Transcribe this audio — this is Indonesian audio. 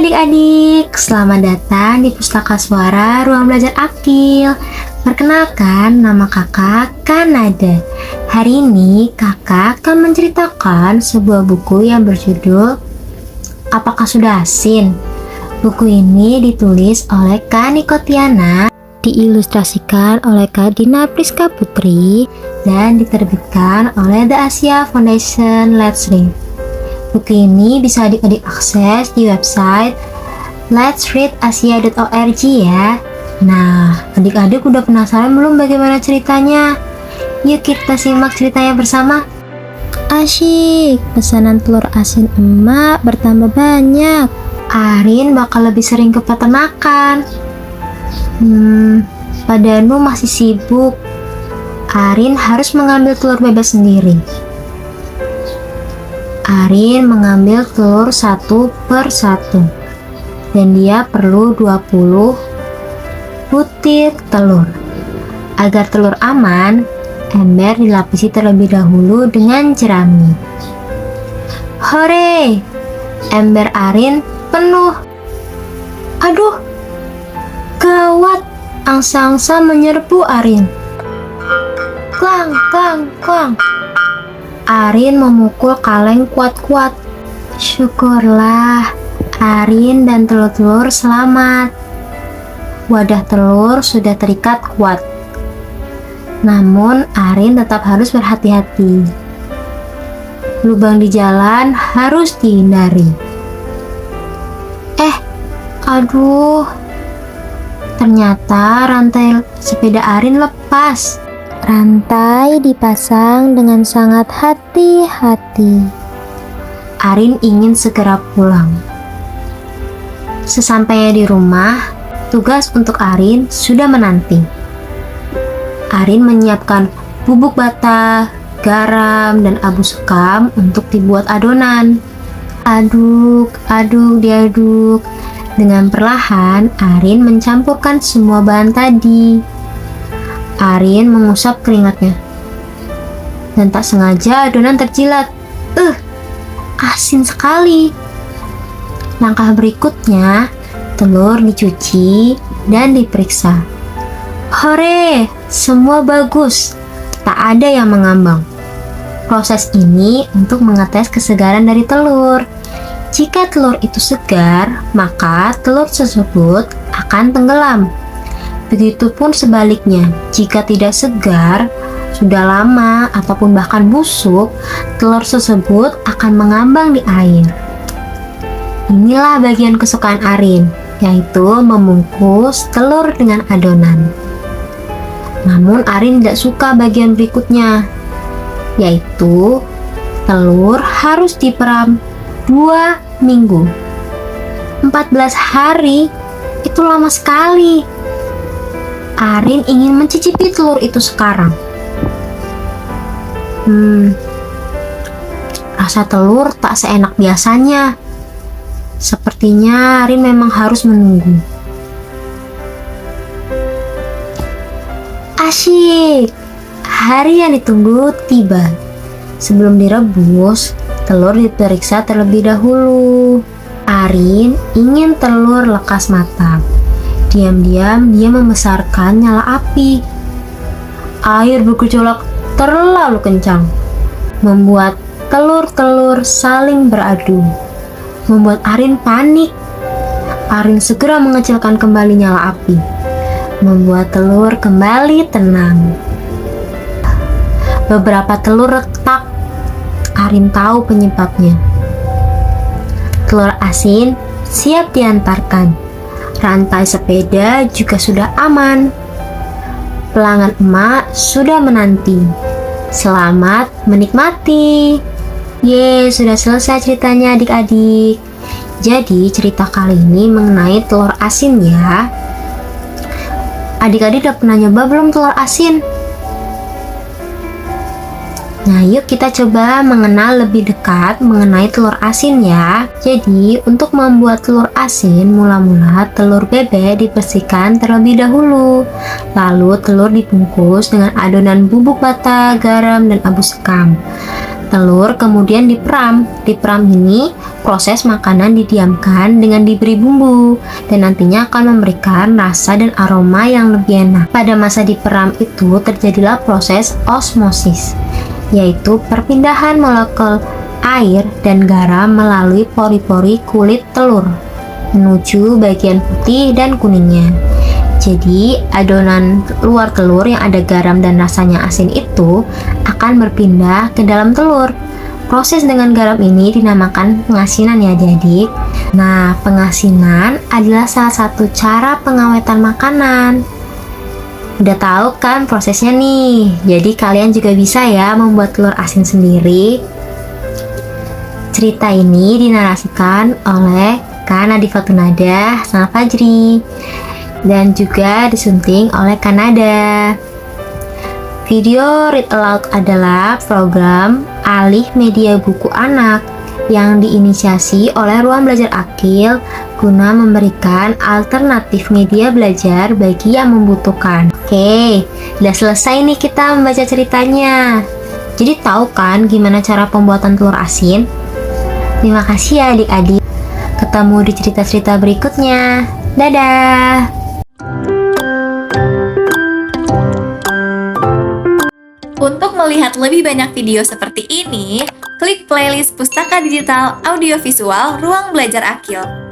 adik-adik, selamat datang di Pustaka Suara Ruang Belajar Akil. Perkenalkan, nama kakak Kanada. Hari ini kakak akan menceritakan sebuah buku yang berjudul Apakah Sudah Asin? Buku ini ditulis oleh Kak Nikotiana, diilustrasikan oleh Kak Dina Priska Putri, dan diterbitkan oleh The Asia Foundation. Let's read. Buku ini bisa adik-adik akses di website letsreadasia.org ya. Nah, adik-adik udah penasaran belum bagaimana ceritanya? Yuk kita simak ceritanya bersama. Asyik, pesanan telur asin emak bertambah banyak. Arin bakal lebih sering ke peternakan. Pak Danu masih sibuk. Arin harus mengambil telur bebek sendiri. Arin mengambil telur satu per satu, dan dia perlu 20 butir telur. Agar telur aman, ember dilapisi terlebih dahulu dengan jerami. Hore! Ember Arin penuh. Aduh! Gawat! Angsa-angsa menyerbu Arin. Klang, klang, klang. Arin memukul kaleng kuat-kuat. Syukurlah, Arin dan telur-telur selamat. Wadah telur sudah terikat kuat. Namun, Arin tetap harus berhati-hati. Lubang di jalan harus dihindari. Aduh. Ternyata rantai sepeda Arin lepas. Rantai dipasang dengan sangat hati-hati. Arin ingin segera pulang. Sesampainya di rumah, tugas untuk Arin sudah menanti. Arin menyiapkan bubuk bata, garam, dan abu sekam untuk dibuat adonan. Aduk, diaduk. Dengan perlahan, Arin mencampurkan semua bahan tadi. Arin mengusap keringatnya. Dan tak sengaja adonan terjilat. Asin sekali. Langkah berikutnya, telur dicuci dan diperiksa. Hore, semua bagus. Tak ada yang mengambang. Proses ini untuk mengetes kesegaran dari telur. Jika telur itu segar, maka telur tersebut akan tenggelam. Begitupun sebaliknya, jika tidak segar, sudah lama ataupun bahkan busuk, telur tersebut akan mengambang di air. Inilah bagian kesukaan Arin, yaitu membungkus telur dengan adonan. Namun Arin tidak suka bagian berikutnya, yaitu telur harus diperam 2 minggu. 14 hari, itu lama sekali. Arin ingin mencicipi telur itu sekarang. Rasa telur tak seenak biasanya. Sepertinya Arin memang harus menunggu. Asyik! Hari yang ditunggu tiba. Sebelum direbus, telur diperiksa terlebih dahulu. Arin ingin telur lekas matang. Diam-diam dia membesarkan nyala api. Air bergejolak terlalu kencang, membuat telur-telur saling beradu. Membuat Arin panik. Arin segera mengecilkan kembali nyala api, membuat telur kembali tenang. Beberapa telur retak. Arin tahu penyebabnya. Telur asin siap diantarkan. Rantai sepeda juga sudah aman. Pelanggan emak sudah menanti. Selamat menikmati. Sudah selesai ceritanya adik-adik. Jadi cerita kali ini mengenai telur asin ya. Adik-adik udah pernah nyoba belum telur asin? Nah, yuk kita coba mengenal lebih dekat mengenai telur asin ya. Jadi, untuk membuat telur asin, mula-mula telur bebek dibersihkan terlebih dahulu. Lalu telur dibungkus dengan adonan bubuk bata, garam, dan abu sekam. Telur kemudian diperam. Diperam ini proses makanan didiamkan dengan diberi bumbu dan nantinya akan memberikan rasa dan aroma yang lebih enak. Pada masa diperam itu terjadilah proses osmosis, yaitu perpindahan molekul air dan garam melalui pori-pori kulit telur menuju bagian putih dan kuningnya. Jadi, adonan luar telur yang ada garam dan rasanya asin itu akan berpindah ke dalam telur. Proses dengan garam ini dinamakan pengasinan ya adik-adik. Nah, pengasinan adalah salah satu cara pengawetan makanan. Udah tahu kan prosesnya nih? Jadi kalian juga bisa ya membuat telur asin sendiri. Cerita ini dinarasikan oleh Kak Nadifa Tunada sama Fajri dan juga disunting oleh Kanada. Video Read Aloud adalah program alih media buku anak yang diinisiasi oleh Ruang Belajar Akil guna memberikan alternatif media belajar bagi yang membutuhkan. Oke, udah selesai nih kita membaca ceritanya. Jadi tahu kan gimana cara pembuatan telur asin? Terima kasih ya adik-adik. Ketemu di cerita-cerita berikutnya. Dadah! Untuk melihat lebih banyak video seperti ini, klik playlist Pustaka Digital Audiovisual Ruang Belajar Akil.